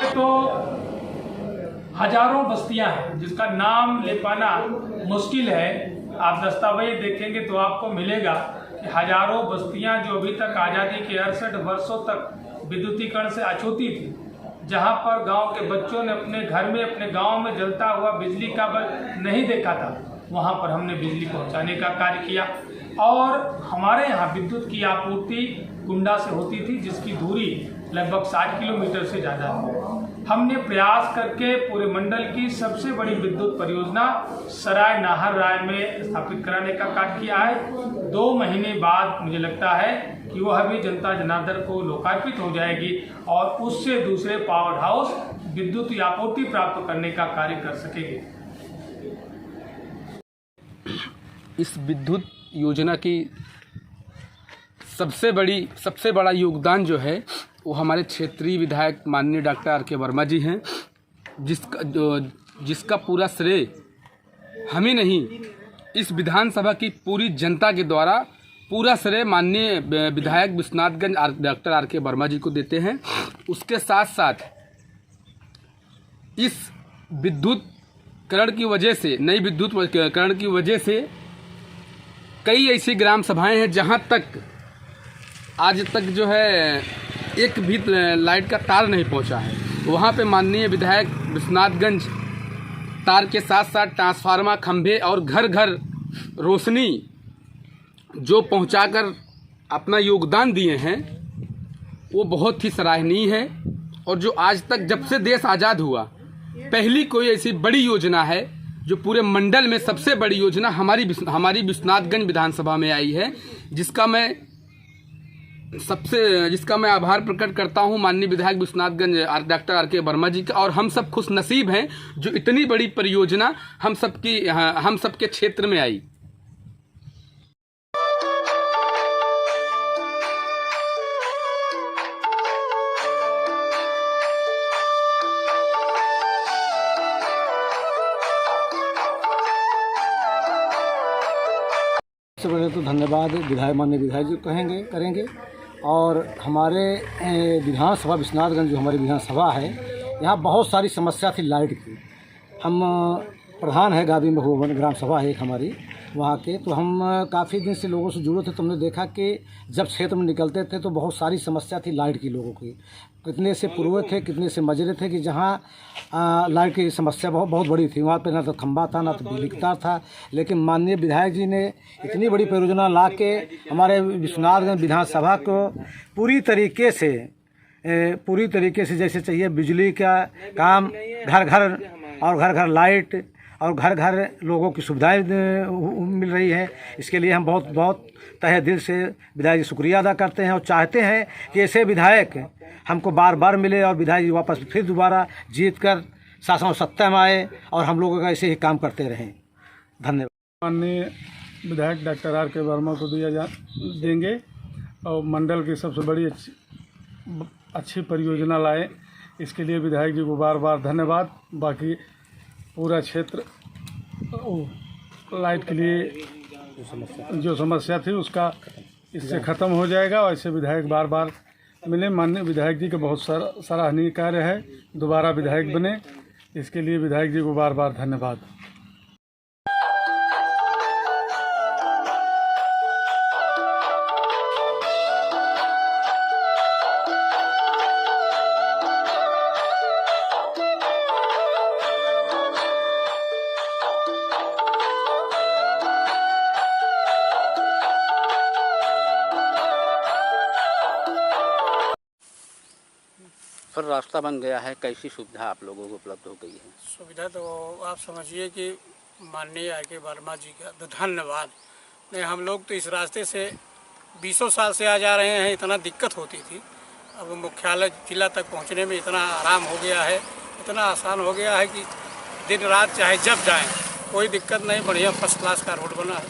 तो हजारों बस्तियां हैं जिसका नाम ले पाना मुश्किल है। आप दस्तावेज देखेंगे तो आपको मिलेगा कि हजारों बस्तियां जो अभी तक आज़ादी के 68 वर्षों तक विद्युतीकरण से अछूती थी, जहां पर गांव के बच्चों ने अपने घर में अपने गांव में जलता हुआ बिजली का बल्ब नहीं देखा था, वहां पर हमने बिजली पहुंचाने का कार्य किया। और हमारे यहाँ विद्युत की आपूर्ति कुंडा से होती थी, जिसकी दूरी लगभग 60 किलोमीटर से ज़्यादा थी। हमने प्रयास करके पूरे मंडल की सबसे बड़ी विद्युत परियोजना सराय नाहर राय में स्थापित कराने का कार्य किया है। 2 महीने बाद मुझे लगता है कि वह भी जनता जनार्दन को लोकार्पित हो जाएगी और उससे दूसरे पावर हाउस विद्युत की आपूर्ति प्राप्त करने का कार्य कर सकेंगे। इस विद्युत योजना की सबसे बड़ा योगदान जो है वो हमारे क्षेत्रीय विधायक माननीय डॉक्टर आर.के. वर्मा जी हैं, जिसका पूरा श्रेय हमें नहीं, इस विधानसभा की पूरी जनता के द्वारा पूरा श्रेय माननीय विधायक विश्वनाथगंज डॉक्टर आर.के. वर्मा जी को देते हैं। उसके साथ साथ इस विद्युतकरण की वजह से, नई विद्युतकरण की वजह से कई ऐसी ग्राम सभाएं हैं जहां तक आज तक जो है एक भी लाइट का तार नहीं पहुंचा है। वहां पे माननीय विधायक विश्वनाथगंज तार के साथ साथ ट्रांसफार्मर, खंभे और घर घर रोशनी जो पहुंचाकर अपना योगदान दिए हैं, वो बहुत ही सराहनीय है। और जो आज तक जब से देश आज़ाद हुआ पहली कोई ऐसी बड़ी योजना है जो पूरे मंडल में सबसे बड़ी योजना हमारी विश्वनाथगंज विधानसभा में आई है, जिसका मैं आभार प्रकट करता हूं माननीय विधायक विश्वनाथगंज डॉक्टर आर.के. वर्मा जी का। और हम सब खुश नसीब हैं जो इतनी बड़ी परियोजना हम सबके क्षेत्र में आई। सबसे पहले तो धन्यवाद माननीय विधायक जी करेंगे। और हमारे विधानसभा विश्वनाथगंज जो हमारी विधानसभा है, यहाँ बहुत सारी समस्या थी लाइट की। हम प्रधान है गावी महोबन ग्राम सभा है एक हमारी वहाँ के, तो हम काफ़ी दिन से लोगों से जुड़े थे। तो हमने देखा कि जब क्षेत्र में निकलते थे तो बहुत सारी समस्या थी लाइट की लोगों की। कितने से पूर्व थे, कितने से मजरे थे कि जहाँ लाइट की समस्या बहुत बड़ी थी, वहाँ पे ना तो खंबा था ना तो बिजली का तार था। लेकिन माननीय विधायक जी ने इतनी बड़ी परियोजना ला के हमारे विश्वनाथगंज विधानसभा को पूरी तरीके से जैसे चाहिए बिजली का काम, घर घर लाइट और घर घर लोगों की सुविधाएं मिल रही है। इसके लिए हम बहुत तहे दिल से विधायक जी शुक्रिया अदा करते हैं और चाहते हैं कि ऐसे विधायक हमको बार बार मिले और विधायक जी वापस फिर दोबारा जीत कर शासन सत्ता में आए और हम लोगों का ऐसे ही काम करते रहें। धन्यवाद। माननीय विधायक डॉक्टर आर.के. वर्मा को देंगे और मंडल की सबसे बड़ी अच्छी परियोजना लाए, इसके लिए विधायक जी को बार बार धन्यवाद। बाकी पूरा क्षेत्र लाइट के लिए जो समस्या थी उसका इससे ख़त्म हो जाएगा और ऐसे विधायक बार बार मिले। माननीय विधायक जी का बहुत सराहनीय कार्य है, दोबारा विधायक बने, इसके लिए विधायक जी को बार बार धन्यवाद। फिर रास्ता बन गया है, कैसी सुविधा आप लोगों को उपलब्ध हो गई है? सुविधा तो आप समझिए कि माननीय आर.के. वर्मा जी का तो धन्यवाद। नहीं, हम लोग तो इस रास्ते से 20 साल से आ जा रहे हैं, इतना दिक्कत होती थी। अब मुख्यालय जिला तक पहुंचने में इतना आराम हो गया है, इतना आसान हो गया है कि दिन रात चाहे जब जाएं कोई दिक्कत नहीं, बढ़िया फर्स्ट क्लास का रोड बना है।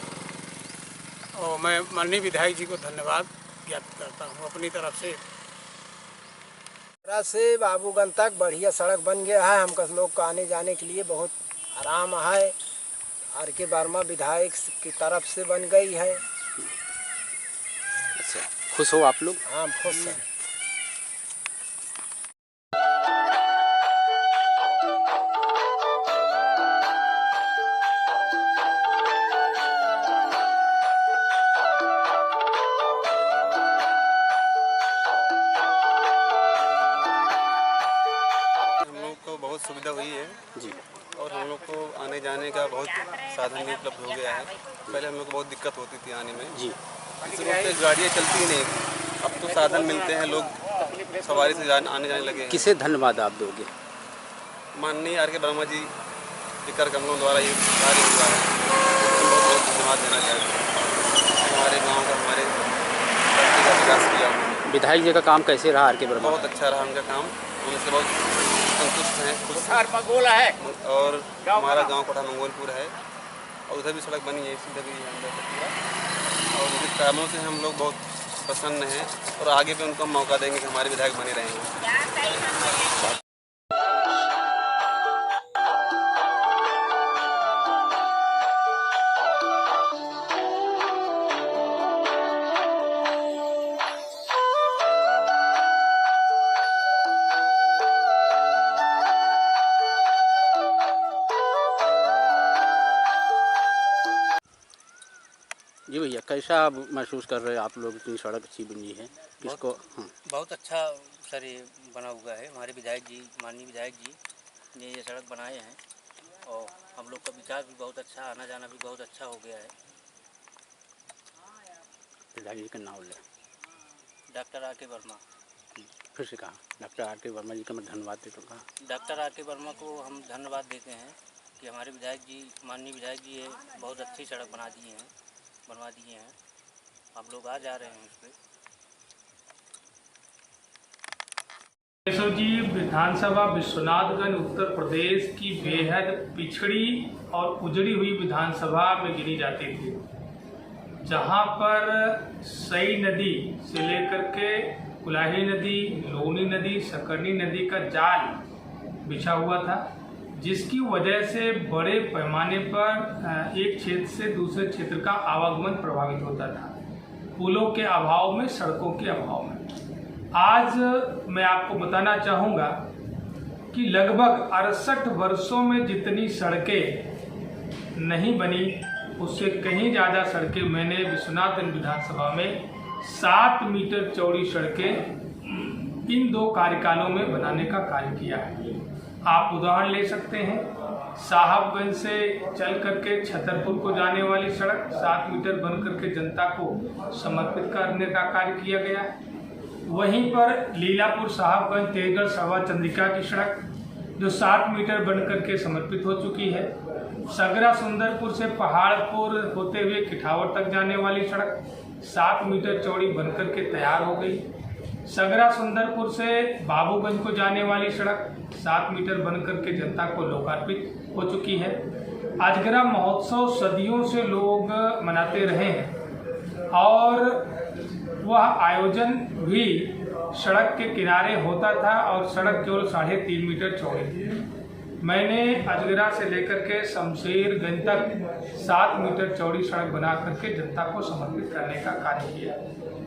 और मैं माननीय विधायक जी को धन्यवाद ज्ञापित करता हूँ अपनी तरफ से बाबूगंज तक बढ़िया सड़क बन गया है, हमको लोग को आने जाने के लिए बहुत आराम है। आर.के. वर्मा विधायक की तरफ से बन गई है। अच्छा, खुश हो आप लोग? हाँ, खुश हैं। बहुत सुविधा हुई है जी। और हम लोग को आने जाने का बहुत साधन भी उपलब्ध हो गया है। पहले हम लोग को बहुत दिक्कत होती थी आने में जी। इस रोड पे गाड़ियाँ चलती ही नहीं थी। अब तो साधन मिलते हैं, लोग सवारी से आने जाने लगे हैं। किसे धन्यवाद आप दोगे? माननीय आर के वर्मा जी के कर कमलों द्वारा ये कार्य हुआ है, बहुत बहुत धन्यवाद देना चाहते हैं। हमारे गाँव का, हमारे धरती का विकास किया उन्होंने। विधायक जी का काम कैसे रहा आर के वर्मा? बहुत अच्छा रहा उनका काम, हम इससे बहुत संतुष्ट हैं, खुश हैं। और हमारा गांव कोठा मंगोलपुर है और उधर भी सड़क बनी है, सीधा भी है अंदर से पूरा। और उनके कामों से हम लोग बहुत प्रसन्न हैं और आगे भी उनको मौका देंगे कि हमारे विधायक बने रहेंगे। जी भैया, कैसा महसूस कर रहे हैं आप लोग? इतनी सड़क अच्छी बनी है, किसको? बहुत अच्छा सर ये बना हुआ है। हमारे विधायक जी, माननीय विधायक जी ने ये सड़क बनाए हैं और हम लोग का विकास भी बहुत अच्छा, आना जाना भी बहुत अच्छा हो गया है। विधायक जी का नाम ले। डॉक्टर आर के वर्मा। फिर से कहा डॉक्टर आर के वर्मा जी का मैं धन्यवाद देता हूँ। कहा डॉक्टर आर के वर्मा को हम धन्यवाद देते हैं कि हमारे विधायक जी, माननीय विधायक जी ये बहुत अच्छी सड़क बनवा दिए हैं। हम लोग आ जा रहे हैं उस पर। केशव जी विधानसभा विश्वनाथगंज उत्तर प्रदेश की बेहद पिछड़ी और उजड़ी हुई विधानसभा में गिनी जाती थी, जहां पर सई नदी से लेकर के कुलाही नदी, लोनी नदी, सकरनी नदी का जाल बिछा हुआ था, जिसकी वजह से बड़े पैमाने पर एक क्षेत्र से दूसरे क्षेत्र का आवागमन प्रभावित होता था, पुलों के अभाव में, सड़कों के अभाव में। आज मैं आपको बताना चाहूँगा कि लगभग 68 वर्षों में जितनी सड़कें नहीं बनी, उससे कहीं ज़्यादा सड़कें मैंने विश्वनाथगंज विधानसभा में 7 मीटर चौड़ी सड़कें इन 2 कार्यकालों में बनाने का कार्य किया है। आप उदाहरण ले सकते हैं, साहबगंज से चल करके छतरपुर को जाने वाली सड़क 7 मीटर बन करके जनता को समर्पित करने का कार्य किया गया है। वहीं पर लीलापुर साहबगंज तेजगढ़ सवा चंद्रिका की सड़क जो 7 मीटर बन करके समर्पित हो चुकी है। सगरा सुंदरपुर से पहाड़पुर होते हुए किठावर तक जाने वाली सड़क 7 मीटर चौड़ी बन करके तैयार हो गई। सगरा सुंदरपुर से बाबूगंज को जाने वाली सड़क 7 मीटर बन करके जनता को लोकार्पित हो चुकी है। अजगरा महोत्सव सदियों से लोग मनाते रहे हैं और वह आयोजन भी सड़क के किनारे होता था और सड़क केवल 3.5 मीटर चौड़ी थी। मैंने अजगरा से लेकर के शमशेरगंज तक 7 मीटर चौड़ी सड़क बना करके जनता को समर्पित करने का कार्य किया।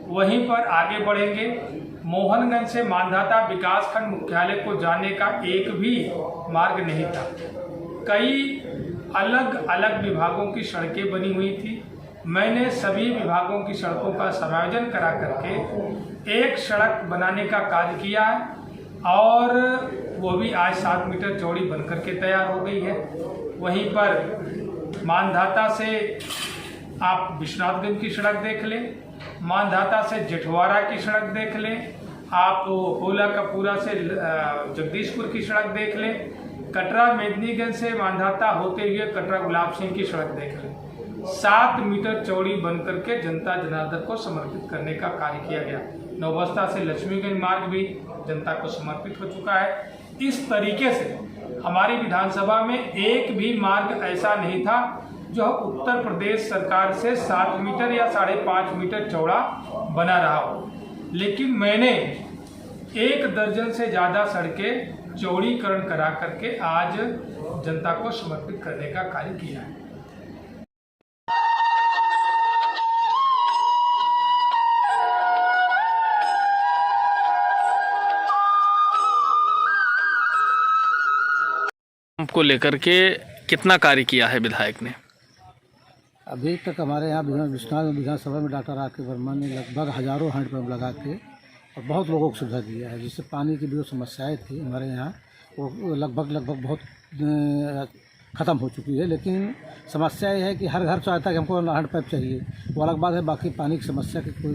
वहीं पर आगे बढ़ेंगे, मोहनगंज से मांधाता विकासखंड मुख्यालय को जाने का एक भी मार्ग नहीं था। कई अलग अलग विभागों की सड़कें बनी हुई थी। मैंने सभी विभागों की सड़कों का समायोजन करा करके एक सड़क बनाने का कार्य किया और वो भी आज 7 मीटर चौड़ी बनकर के तैयार हो गई है। वहीं पर मांधाता से आप विश्वनाथगंज की सड़क देख लें, मांधाता से जेठवाड़ा की सड़क देख लें, आप होला कपूरा से जगदीशपुर की सड़क देख लें, कटरा मेदिनीगंज से मांधाता होते हुए कटरा गुलाब सिंह की सड़क देख लें। 7 मीटर चौड़ी बनकर के जनता जनार्दन को समर्पित करने का कार्य किया गया। नौबस्ता से लक्ष्मीगंज मार्ग भी जनता को समर्पित हो चुका है। इस तरीके से हमारी विधानसभा में एक भी मार्ग ऐसा नहीं था जो उत्तर प्रदेश सरकार से 7 मीटर या 5.5 मीटर चौड़ा बना रहा हो, लेकिन मैंने 1 दर्जन से ज़्यादा सड़कें चौड़ीकरण करा करके आज जनता को समर्पित करने का कार्य किया है। को लेकर के कितना कार्य किया है विधायक ने? अभी तक हमारे यहाँ विश्वनाथ विधानसभा में डॉक्टर आर के वर्मा ने लगभग हज़ारों हैंडपम्प लगा के और बहुत लोगों को सुविधा दिया है, जिससे पानी की भी जो समस्याएँ थी हमारे यहाँ वो लगभग बहुत ख़त्म हो चुकी है। लेकिन समस्या ये है कि हर घर चाहता है कि हमको हैंडपैप चाहिए, वो अलग बात है। बाकी पानी की समस्या की कोई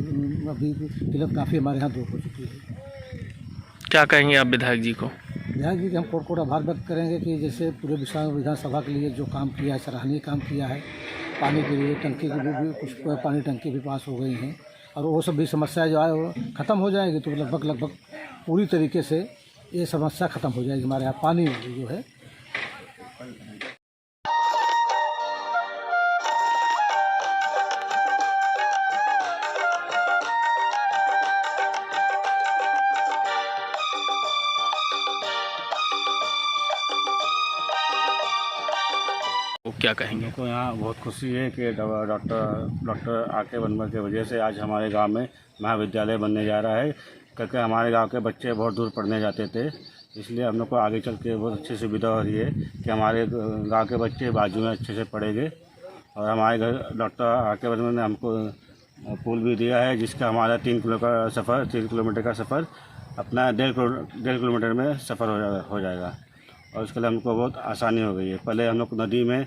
अभी किल्लत काफ़ी हमारे यहाँ दूर हो चुकी है। क्या कहेंगे आप विधायक जी को? विधायक जी के हम कोट आभार व्यक्त करेंगे कि जैसे पूरे विधानसभा के लिए जो काम किया है, सराहनीय काम किया है। पानी के लिए टंकी की भी कुछ पानी टंकी भी पास हो गई हैं और वो सब भी समस्या जो है वो ख़त्म हो जाएगी। तो लगभग पूरी तरीके से ये समस्या ख़त्म हो जाएगी हमारे यहाँ पानी जो है। वो क्या कहेंगे? हमको यहाँ बहुत खुशी है कि डॉक्टर आके वर्मा की वजह से आज हमारे गांव में महाविद्यालय बनने जा रहा है। क्योंकि हमारे गांव के बच्चे बहुत दूर पढ़ने जाते थे, इसलिए हम लोग को आगे चल के बहुत अच्छी सुविधा हो रही है कि हमारे गांव के बच्चे बाजू में अच्छे से पढ़ेंगे। और हमारे घर डॉक्टर आके वर्मा ने हमको पुल भी दिया है, जिसका हमारा 3 किलोमीटर का सफ़र अपना 1.5 किलोमीटर में सफ़र हो जाएगा। और उसके लिए हमको बहुत आसानी हो गई है। पहले हम लोग नदी में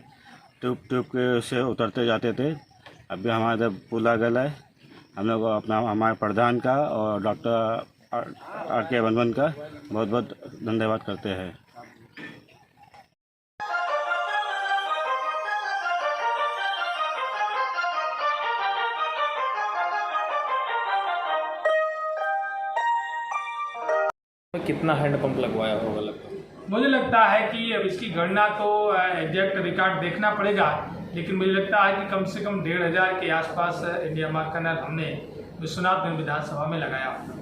ट्यूब के से उतरते जाते थे, अभी हमारे इधर पुल आ गया है। हम लोग अपना हमारे प्रधान का और डॉक्टर आके वर्मा का बहुत बहुत धन्यवाद करते हैं। कितना हैंडपंप लगवाया होगा लगभग? मुझे लगता है कि अब इसकी गणना तो एग्जैक्ट रिकॉर्ड देखना पड़ेगा, लेकिन मुझे लगता है कि कम से कम 1,500 के आसपास इंडिया मार्क का नल हमने विश्वनाथ में विधानसभा में लगाया।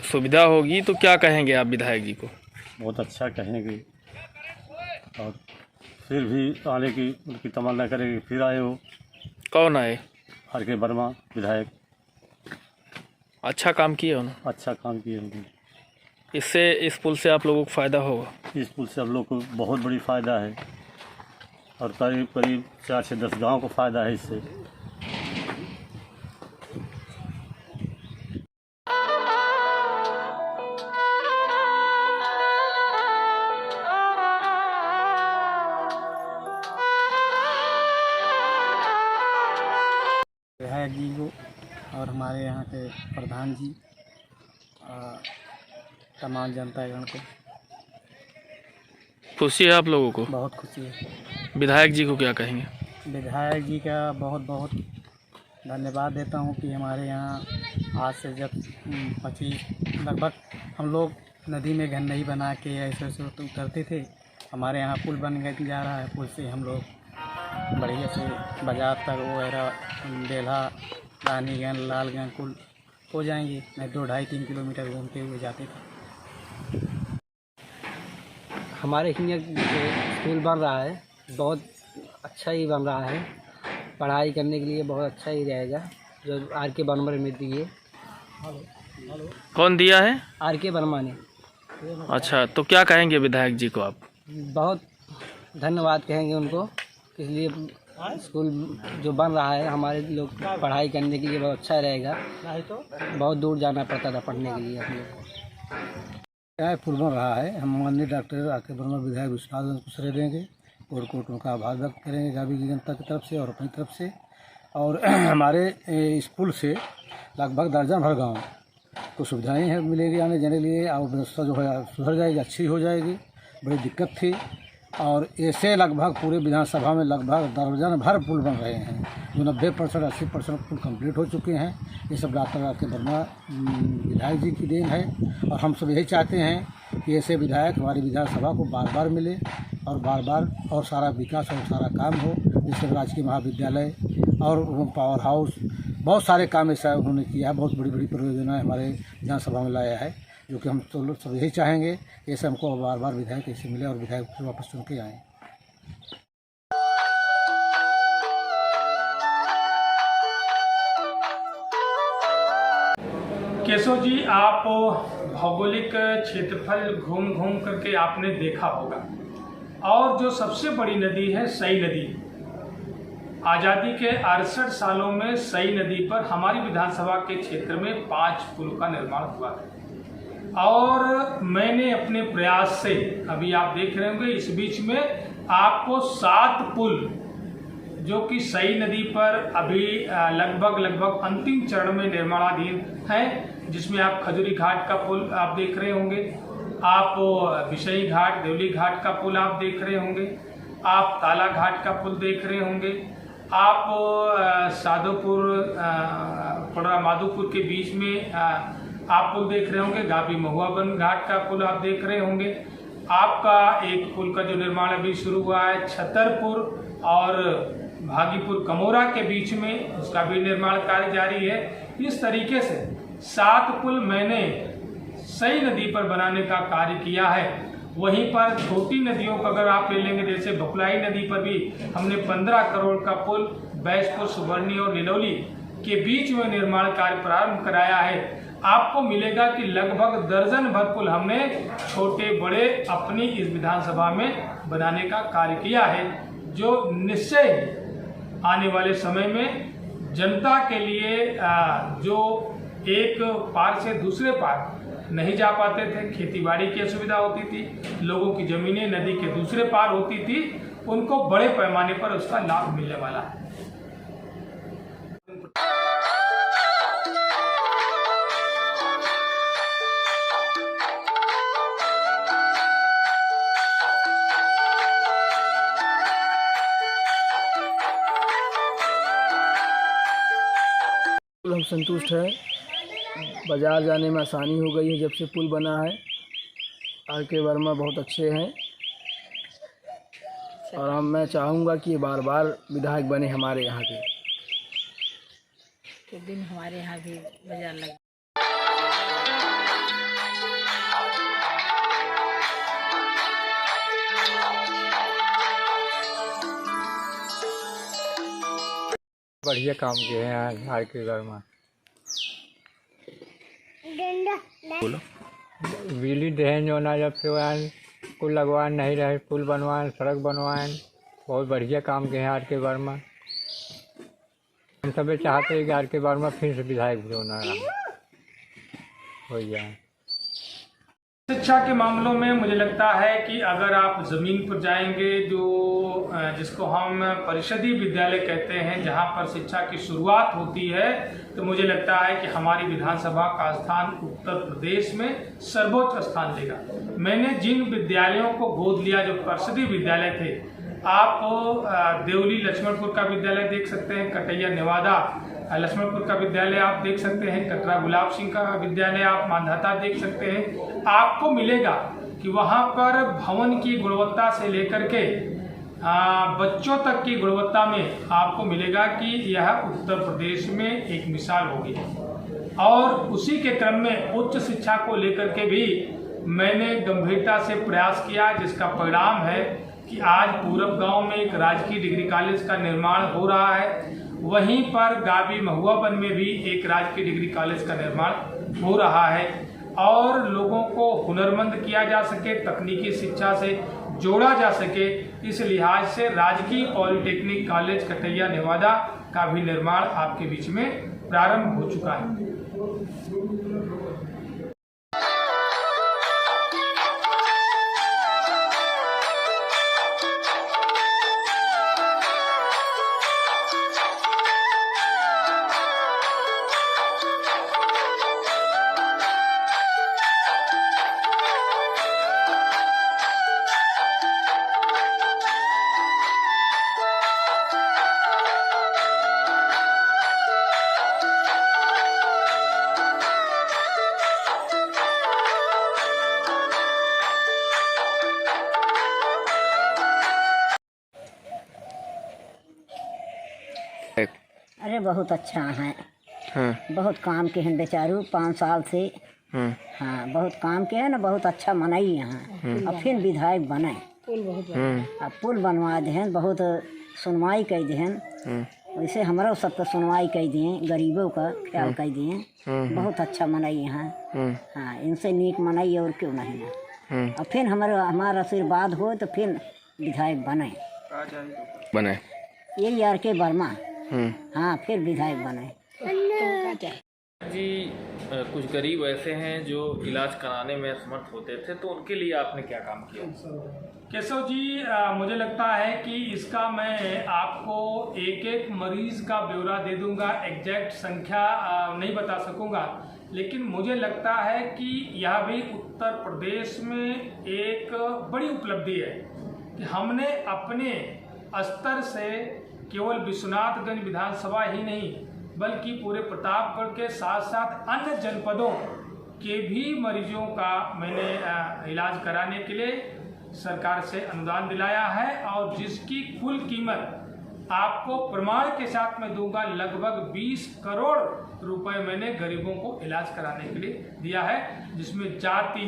सुविधा होगी तो क्या कहेंगे आप विधायक जी को? बहुत अच्छा कहेंगे और फिर भी आने की उनकी तमन्ना करेंगे, फिर आए हो। कौन आए? आके वर्मा विधायक अच्छा काम किए उन्होंने? अच्छा काम किए उन्होंने। इससे इस पुल से आप लोगों को फ़ायदा होगा? इस पुल से हम लोग को बहुत बड़ी फ़ायदा है और करीब 4 से 10 गाँव को फ़ायदा है इससे। विधायक जी को और हमारे यहाँ के प्रधान जी और तमाम जनतागण को खुशी है आप लोगों को? बहुत खुशी है। विधायक जी को क्या कहेंगे? विधायक जी का बहुत बहुत धन्यवाद देता हूँ कि हमारे यहाँ आज से जब 25 लगभग हम लोग नदी में घर नहीं बना के ऐसे उतरते थे, हमारे यहाँ पुल बन जा रहा है। पुल से हम लोग बढ़िया से बाजार तक वगैरह बेल्हा रानीगंज लालगंज कुल हो जाएंगे। नहीं 2-2.5-3 किलोमीटर घूमते हुए जाते थे। हमारे यहाँ स्कूल बन रहा है, बहुत अच्छा ही बन रहा है। पढ़ाई करने के लिए बहुत अच्छा ही रहेगा, जो आर.के. वर्मा ने दिए। कौन दिया है? आर.के. वर्मा ने। अच्छा, तो क्या कहेंगे विधायक जी को आप? बहुत धन्यवाद कहेंगे उनको, इसलिए स्कूल जो बन रहा है हमारे लोग पढ़ाई करने के लिए बहुत अच्छा रहेगा। बहुत दूर जाना पड़ता था पढ़ने के लिए हम लोग को। क्या पुल बन रहा है, हम माननीय डॉक्टर आके वर्मा विधायक विश्वनाथ को श्रेय देंगे और कोर्ट उनका आभार व्यक्त करेंगे गावी की जनता की तरफ से और अपनी तरफ से। और हमारे इस पुल से लगभग दर्जन भर गाँव को सुविधाएँ हैं मिलेगी आने जाने के लिए, और व्यवस्था जो है सुधर जाएगी, अच्छी हो जाएगी। बड़ी दिक्कत थी और ऐसे लगभग पूरे विधानसभा में लगभग दर्जन भर पुल बन रहे हैं, जो 90% 80% पुल कंप्लीट हो चुके हैं। ये सब डॉक्टर आके वर्मा विधायक जी की देन है और हम सब यही चाहते हैं कि ऐसे विधायक हमारी विधानसभा को बार बार मिले, और बार बार और सारा विकास और सारा काम हो, जैसे राजकीय महाविद्यालय और पावर हाउस, बहुत सारे काम ऐसा उन्होंने किया है। बहुत बड़ी बड़ी परियोजनाएं हमारे विधानसभा में लाया है, जो कि हम तो लोग सब यही चाहेंगे कि ऐसे हमको बार बार विधायक ऐसे मिले और विधायक फिर वापस चुन के आएँ। केशव जी, आप भौगोलिक क्षेत्रफल घूम घूम करके आपने देखा होगा, और जो सबसे बड़ी नदी है सई नदी, आज़ादी के 68 सालों में सई नदी पर हमारी विधानसभा के क्षेत्र में 5 पुल का निर्माण हुआ है। और मैंने अपने प्रयास से, अभी आप देख रहे होंगे इस बीच में आपको 7 पुल जो कि सई नदी पर अभी लगभग अंतिम चरण में निर्माणाधीन है, जिसमें आप खजूरी घाट का पुल आप देख रहे होंगे, आप विषयी घाट, देवली घाट का पुल आप देख रहे होंगे, आप ताला घाट का पुल देख रहे होंगे, आप साधोपुर पड़रा माधोपुर के बीच में आप पुल देख रहे होंगे, गाबी महुआबन घाट का पुल आप देख रहे होंगे। आपका एक पुल का जो निर्माण अभी शुरू हुआ है छतरपुर और भागीपुर कमोरा के बीच में, उसका भी निर्माण कार्य जारी है। इस तरीके से 7 पुल मैंने सई नदी पर बनाने का कार्य किया है। वहीं पर छोटी नदियों का अगर आप ले लेंगे, जैसे भकुलाई नदी पर भी हमने 15 करोड़ का पुल बैसपुर, सुबर्णी और निलौली के बीच में निर्माण कार्य प्रारंभ कराया है। आपको मिलेगा कि लगभग दर्जन भर पुल हमने छोटे बड़े अपनी इस विधानसभा में बनाने का कार्य किया है, जो निश्चय आने वाले समय में जनता के लिए जो एक पार से दूसरे पार नहीं जा पाते थे, खेतीबाड़ी की असुविधा होती थी, लोगों की जमीनें नदी के दूसरे पार होती थी, उनको बड़े पैमाने पर उसका लाभ मिलने वाला है। हम संतुष्ट हैं। बाज़ार जाने में आसानी हो गई है जब से पुल बना है। आर के वर्मा बहुत अच्छे हैं और मैं चाहूँगा कि बार बार विधायक बने हमारे यहाँ के। एक दिन हमारे यहाँ भी बाज़ार लगे। बढ़िया काम किए हैं आर के वर्मा। बिजली दहन जो ना जब से पुल लगवाए नहीं रहे, पुल बनवाए, सड़क बनवाए, बहुत बढ़िया काम किए हैं आर के वर्मा। हम सब चाहते हैं कि आर के वर्मा फिर से विधायक भी होना हो जाए। शिक्षा के मामलों में मुझे लगता है कि अगर आप ज़मीन पर जाएंगे, जिसको हम परिषदीय विद्यालय कहते हैं, जहां पर शिक्षा की शुरुआत होती है, तो मुझे लगता है कि हमारी विधानसभा का स्थान उत्तर प्रदेश में सर्वोच्च स्थान लेगा। मैंने जिन विद्यालयों को गोद लिया जो परिषदीय विद्यालय थे, आप देवली लक्ष्मणपुर का विद्यालय देख सकते हैं, कटैया नेवादा लक्ष्मणपुर का विद्यालय आप देख सकते हैं, कटरा गुलाब सिंह का विद्यालय आप मांधाता देख सकते हैं। आपको मिलेगा कि वहाँ पर भवन की गुणवत्ता से लेकर के बच्चों तक की गुणवत्ता में आपको मिलेगा कि यह उत्तर प्रदेश में एक मिसाल होगी। और उसी के क्रम में उच्च शिक्षा को लेकर के भी मैंने गंभीरता से प्रयास किया, जिसका परिणाम है कि आज पूरब गांव में एक राजकीय डिग्री कॉलेज का निर्माण हो रहा है। वहीं पर गाबी महुआबन में भी एक राजकीय डिग्री कॉलेज का निर्माण हो रहा है, और लोगों को हुनरमंद किया जा सके, तकनीकी शिक्षा से जोड़ा जा सके, इस लिहाज से राजकीय पॉलिटेक्निक कॉलेज कटैया नेवादा का भी निर्माण आपके बीच में प्रारंभ हो चुका है। अरे बहुत अच्छा है, हाँ बहुत काम के हैं बेचारू 5 साल से। हाँ हाँ बहुत काम के है ना, बहुत अच्छा मनाई यहाँ। अब फिर विधायक बने, अब पुल बनवा दें, बहुत सुनवाई कर दें, वैसे हमारा सबका सुनवाई कर दिए, गरीबों का ख्याल कर दिए, बहुत अच्छा मनाई यहाँ। हाँ इनसे नीक मनाई और क्यों नहीं ना। अब फिर हमारा आशीर्वाद हो तो फिर विधायक बने यही आर के वर्मा। हाँ फिर विधायक बने। जी कुछ गरीब ऐसे हैं जो इलाज कराने में असमर्थ होते थे, तो उनके लिए आपने क्या काम किया? केशव जी, मुझे लगता है कि इसका मैं आपको एक एक मरीज का ब्यौरा दे दूंगा, एग्जैक्ट संख्या नहीं बता सकूंगा, लेकिन मुझे लगता है कि यह भी उत्तर प्रदेश में एक बड़ी उपलब्धि है कि हमने अपने स्तर से केवल विश्वनाथगंज विधानसभा ही नहीं बल्कि पूरे प्रतापगढ़ के साथ साथ अन्य जनपदों के भी मरीजों का मैंने इलाज कराने के लिए सरकार से अनुदान दिलाया है, और जिसकी कुल कीमत आपको प्रमाण के साथ मैं दूंगा, लगभग 20 करोड़ रुपए मैंने गरीबों को इलाज कराने के लिए दिया है, जिसमें जाति,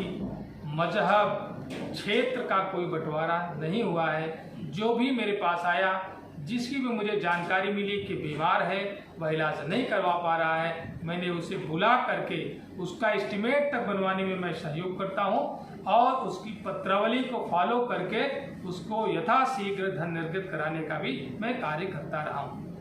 मजहब, क्षेत्र का कोई बंटवारा नहीं हुआ है। जो भी मेरे पास आया, जिसकी भी मुझे जानकारी मिली कि बीमार है, वह इलाज नहीं करवा पा रहा है, मैंने उसे बुला करके उसका एस्टिमेट तक बनवाने में मैं सहयोग करता हूं, और उसकी पत्रावली को फॉलो करके उसको यथाशीघ्र धन निर्गत कराने का भी मैं कार्य करता रहा हूं।